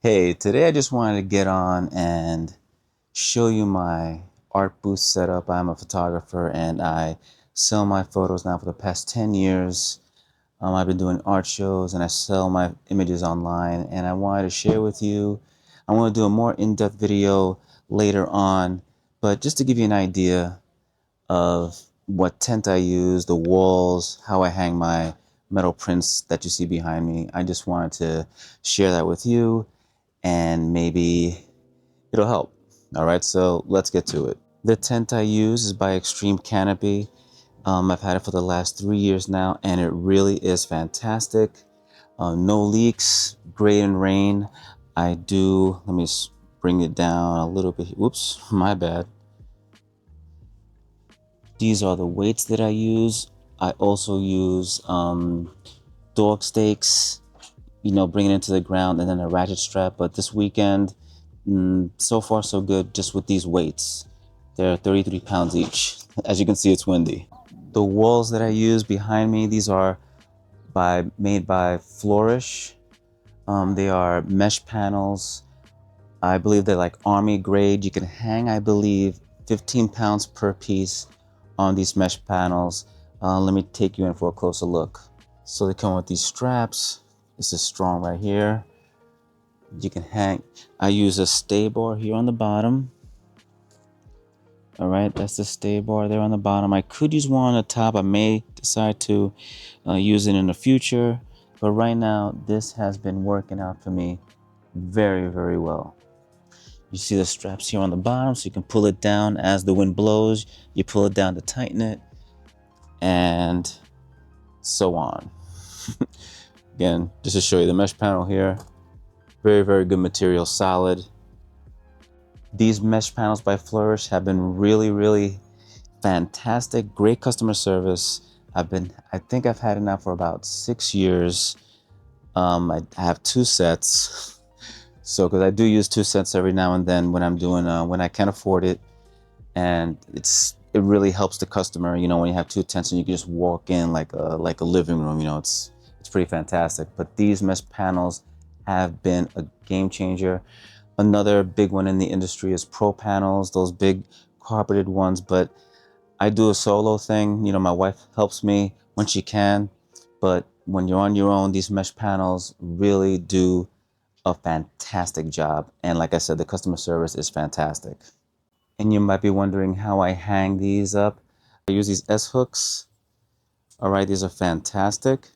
Hey, today I just wanted to get on and show you my art booth setup. I'm a photographer and I sell my photos now for the past 10 years. I've been doing art shows and I sell my images online, and I wanted to share with you. I want to do a more in-depth video later on, but just to give you an idea of what tent I use, the walls, how I hang my metal prints that you see behind me. I just wanted to share that with you, and maybe it'll help. All right, so let's get to it. The tent I use is by Extreme Canopy. I've had it for the last 3 years now, and it really is fantastic. No leaks, great in rain. Let me bring it down a little bit. Whoops, my bad. These are the weights that I use. I also use dog stakes, bring it into the ground, and then a ratchet strap. But this weekend, so far so good just with these weights. They're 33 pounds each. As you can see, it's windy. The walls that I use behind me, these are made by Flourish. They are mesh panels. I believe they're like army grade. You can hang, I believe, 15 pounds per piece on these mesh panels. Let me take you in for a closer look. So they come with these straps. This is strong right here. You can hang. I use a stay bar here on the bottom. All right, that's the stay bar there on the bottom. I could use one on the top. I may decide to use it in the future, but right now this has been working out for me very, very well. You see the straps here on the bottom, so you can pull it down as the wind blows. You pull it down to tighten it, and so on. Again, just to show you the mesh panel here. Very, very good material, solid. These mesh panels by Flourish have been really, really fantastic. Great customer service. I think I've had it now for about 6 years. I have two sets. So, because I do use two sets every now and then when I'm doing, when I can afford it. And it really helps the customer, when you have two tents and you can just walk in like a living room, it's pretty fantastic. But these mesh panels have been a game changer. Another big one in the industry is Pro Panels, those big carpeted ones. But I do a solo thing. My wife helps me when she can. But when you're on your own, these mesh panels really do a fantastic job. And like I said, the customer service is fantastic. And you might be wondering how I hang these up. I use these S hooks. All right, these are fantastic.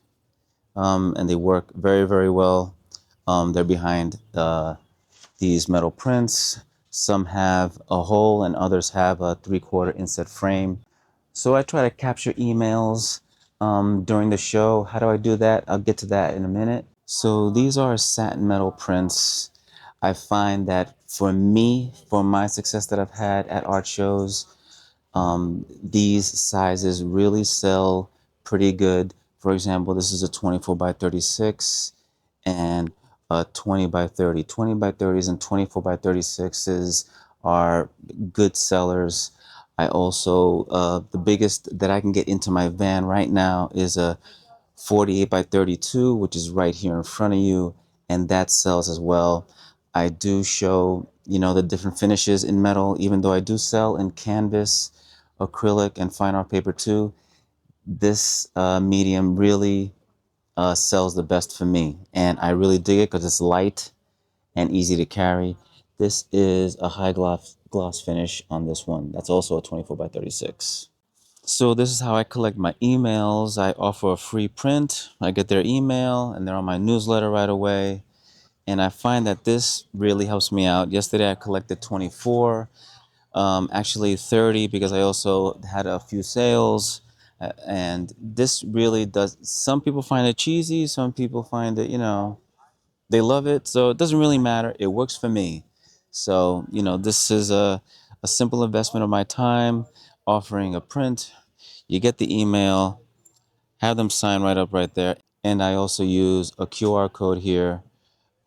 And they work very, very well. They're behind these metal prints. Some have a hole and others have a 3/4 inset frame. So I try to capture emails during the show. How do I do that? I'll get to that in a minute. So these are satin metal prints. I find that for me, for my success that I've had at art shows, these sizes really sell pretty good. For example, this is a 24 by 36 and a 20 by 30. 20 by 30s and 24 by 36s are good sellers. I also, the biggest that I can get into my van right now is a 48 by 32, which is right here in front of you, and that sells as well. I do show, the different finishes in metal, even though I do sell in canvas, acrylic, and fine art paper too. This medium really sells the best for me, and I really dig it because it's light and easy to carry. This is a high gloss finish on this one. That's also a 24 by 36. So this is how I collect my emails. I offer a free print. I get their email and they're on my newsletter right away. And I find that this really helps me out. Yesterday I collected 24, actually 30, because I also had a few sales. And this really does, some people find it cheesy. Some people find it, they love it. So it doesn't really matter. It works for me. So, this is a simple investment of my time, offering a print. You get the email, have them sign right up right there. And I also use a QR code here,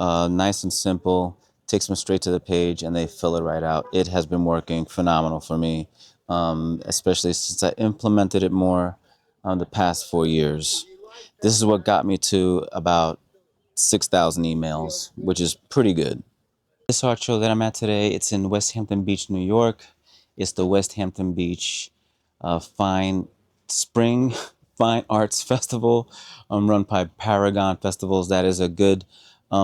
nice and simple, takes them straight to the page and they fill it right out. It has been working phenomenal for me, especially since I implemented it more the past 4 years. This is what got me to about 6,000 emails, which is pretty good. This art show that I'm at today, it's in West Hampton Beach, New York. It's the West Hampton Beach Fine Spring Fine Arts Festival, run by Paragon Festivals. That is a good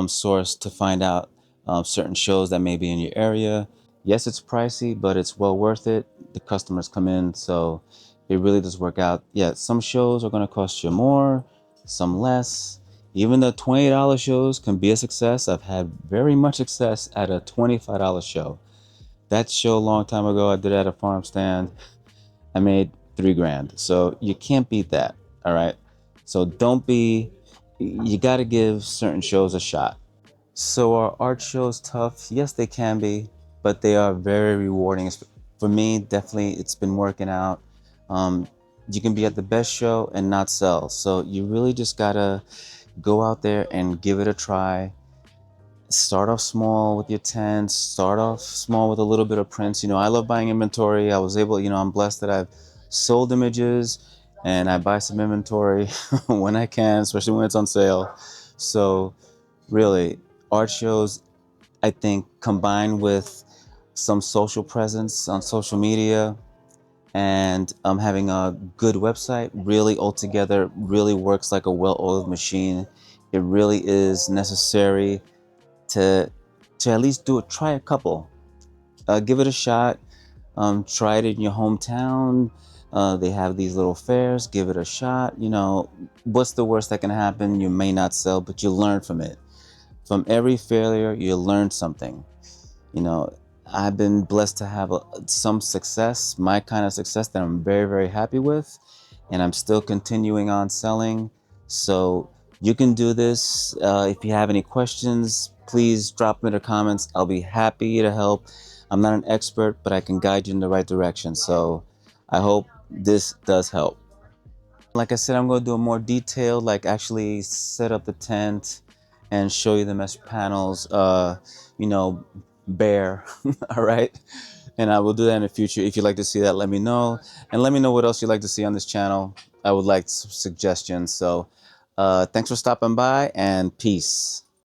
source to find out certain shows that may be in your area. Yes, it's pricey, but it's well worth it. The customers come in, so it really does work out. Yeah, some shows are going to cost you more, some less. Even the $20 shows can be a success. I've had very much success at a $25 show. That show a long time ago, I did at a farm stand. I made 3 grand. So you can't beat that. All right. So don't be, you got to give certain shows a shot. So are art shows tough? Yes, they can be, but they are very rewarding. For me, definitely, it's been working out. Um, you can be at the best show and not sell. So you really just gotta go out there and give it a try. Start off small with your tents. Start off small with a little bit of prints. I love buying inventory. I was able, I'm blessed that I've sold images and I buy some inventory when I can, especially when it's on sale. So really, art shows, I think, combined with some social presence on social media and having a good website really altogether really works like a well-oiled machine. It really is necessary to at least try a couple, give it a shot. Try it in your hometown. They have these little fairs. Give it a shot. What's the worst that can happen? You may not sell, but you learn from it. From every failure, you learn something. You know, I've been blessed to have some success, my kind of success that I'm very, very happy with, and I'm still continuing on selling. So you can do this. If you have any questions, please drop them in the comments. I'll be happy to help. I'm not an expert, but I can guide you in the right direction. So I hope this does help. Like I said, I'm going to do a more detailed, like actually set up the tent and show you the mesh panels, you know, bare, all right? And I will do that in the future. If you'd like to see that, let me know. And let me know what else you'd like to see on this channel. I would like some suggestions. So thanks for stopping by and peace.